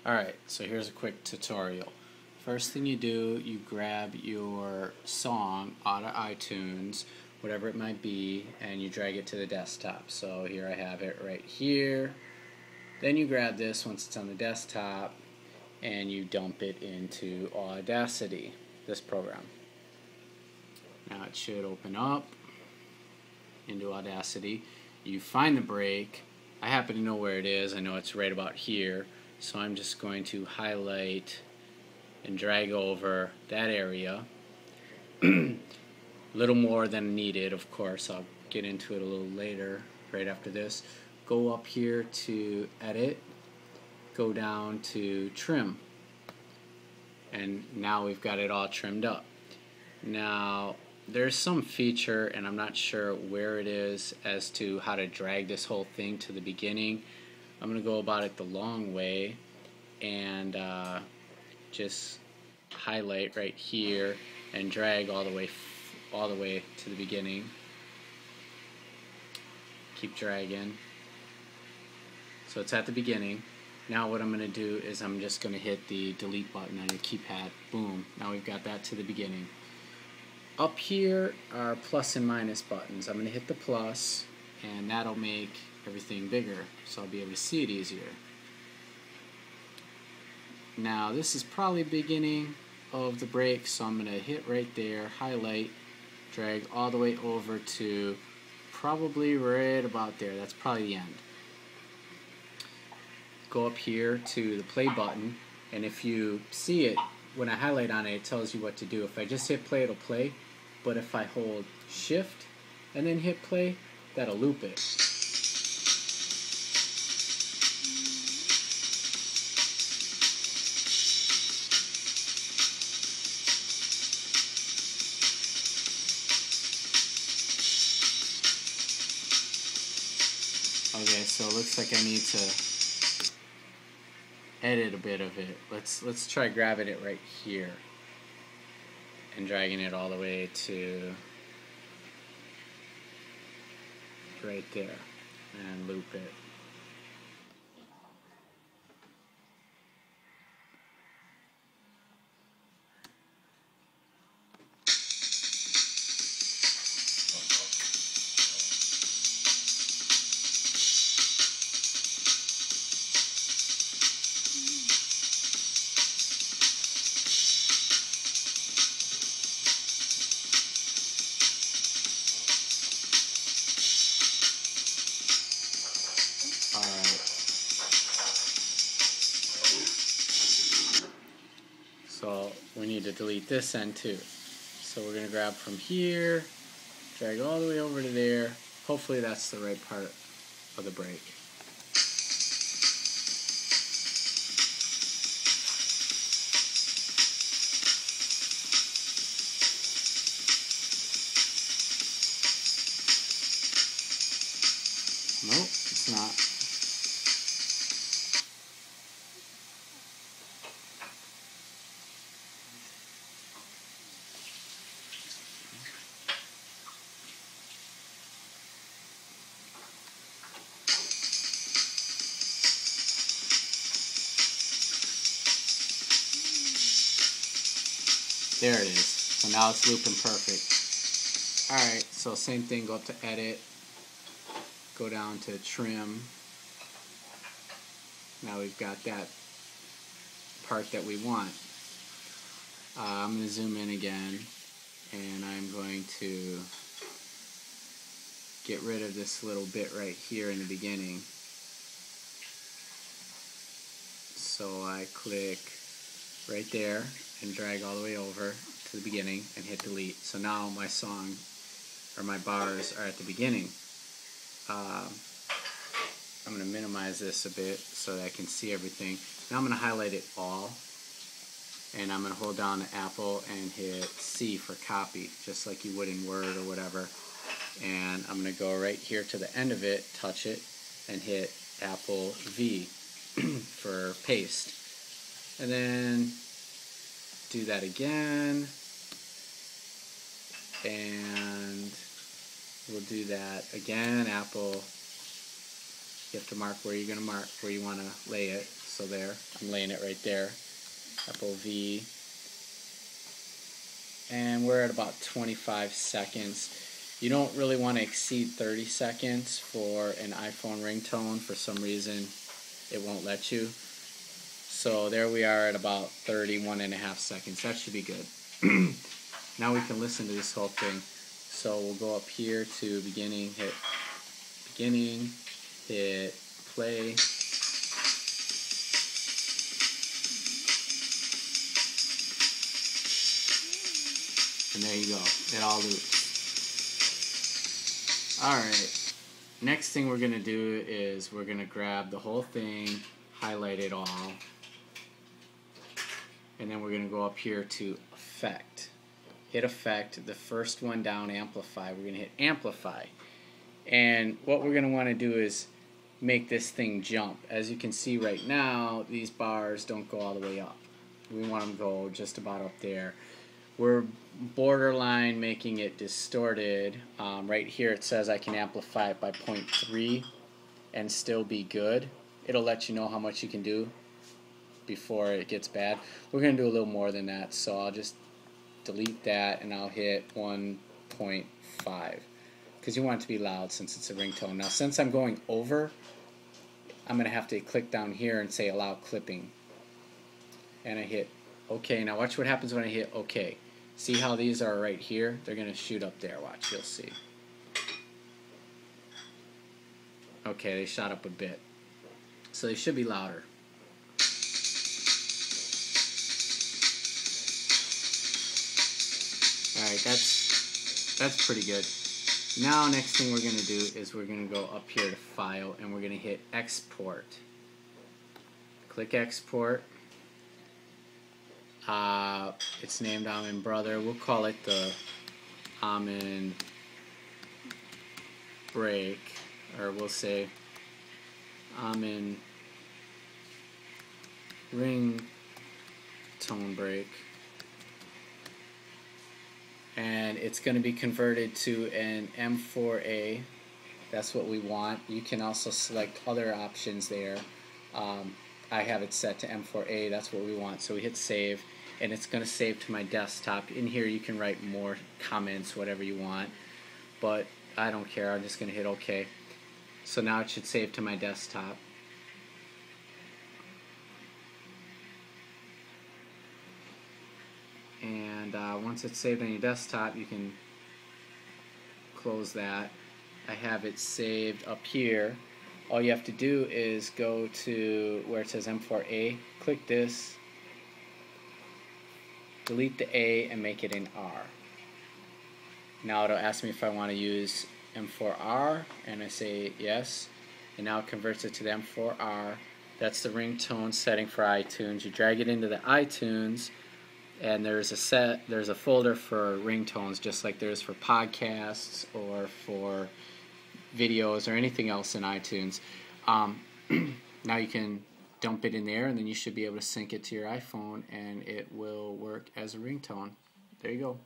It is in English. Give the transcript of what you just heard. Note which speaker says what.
Speaker 1: Alright, so here's a quick tutorial. First thing you do, you grab your song out of iTunes, whatever it might be, and you drag it to the desktop. So here I have it right here. Then you grab this once it's on the desktop and you dump it into Audacity, this program. Now it should open up into Audacity. You find the break. I happen to know where it is. I know it's right about here. So I'm just going to highlight and drag over that area. A little more than needed, of course. I'll get into it a little later, right after this. Go up here to Edit. Go down to Trim. And now we've got it all trimmed up. Now, there's some feature, and I'm not sure where it is, as to how to drag this whole thing to the beginning. I'm going to go about it the long way and just highlight right here and drag all the way to the beginning. Keep dragging. So it's at the beginning. Now what I'm going to do is I'm just going to hit the delete button on your keypad. Boom. Now we've got that to the beginning. Up here are plus and minus buttons. I'm going to hit the plus, and that'll make everything bigger, so I'll be able to see it easier. Now this is probably the beginning of the break, so I'm going to hit right there, highlight, drag all the way over to probably right about there. That's probably the end. Go up here to the play button, and if you see it, when I highlight on it, it tells you what to do. If I just hit play, it'll play, but if I hold shift and then hit play, that'll loop it. Okay, so it looks like I need to edit a bit of it. Let's try grabbing it right here and dragging it all the way to right there and loop it. So we need to delete this end too. So we're going to grab from here, drag all the way over to there. Hopefully that's the right part of the break. Nope, it's not. There it is. So now it's looping perfect. Alright, so same thing, go up to Edit, go down to Trim. Now we've got that part that we want. I'm going to zoom in again, and I'm going to get rid of this little bit right here in the beginning. So I click right there and drag all the way over to the beginning and hit delete. So now my song, or my bars, are at the beginning. I'm going to minimize this a bit so that I can see everything. Now I'm going to highlight it all, and I'm going to hold down the Apple and hit C for copy, just like you would in Word or whatever. And I'm going to go right here to the end of it, touch it, and hit Apple V for paste. And then do that again, and we'll do that again, Apple You have to mark where you're going to mark, where you want to lay it. So there, I'm laying it right there. Capital V. And we're at about 25 seconds. You don't really want to exceed 30 seconds for an iPhone ringtone. For some reason, it won't let you. So there we are at about 31.5 seconds. That should be good. Now we can listen to this whole thing. So we'll go up here to beginning, hit play. And there you go. It all loops. Alright. Next thing we're going to do is we're going to grab the whole thing, highlight it all, and then we're going to go up here to Effect. Hit Effect, the first one down, Amplify. We're going to hit Amplify. And what we're going to want to do is make this thing jump. As you can see right now, these bars don't go all the way up. We want them to go just about up there. We're borderline making it distorted. Right here it says I can amplify it by 0.3 and still be good. It'll let you know how much you can do before it gets bad. We're going to do a little more than that, so I'll just delete that and I'll hit 1.5 because you want it to be loud since it's a ringtone. Now since I'm going over, I'm going to have to click down here and say allow clipping. And I hit OK. Now watch what happens when I hit OK. See how these are right here? They're going to shoot up there. Watch, you'll see. Okay, they shot up a bit. So they should be louder. Alright, that's pretty good. Now next thing we're going to do is we're going to go up here to File and we're going to hit Export. Click Export. It's named Almond Brother. We'll call it the Almond Break, or we'll say Almond Ringtone Break. And it's going to be converted to an M4A. That's what we want. You can also select other options there. I have it set to M4A. That's what we want. So we hit save, and it's going to save to my desktop. In here you can write more comments, whatever you want, but I don't care. I'm just going to hit OK. So now it should save to my desktop. And once it's saved on your desktop, you can close that. I have it saved up here. All you have to do is go to where it says M4A, click this, delete the A and make it an R. Now it'll ask me if I want to use M4R, and I say yes, and now it converts it to the M4R. That's the ringtone setting for iTunes. You drag it into the iTunes, and there's a folder for ringtones, just like there's for podcasts or for videos or anything else in iTunes. Now you can dump it in there, and then you should be able to sync it to your iPhone, and it will work as a ringtone. There you go.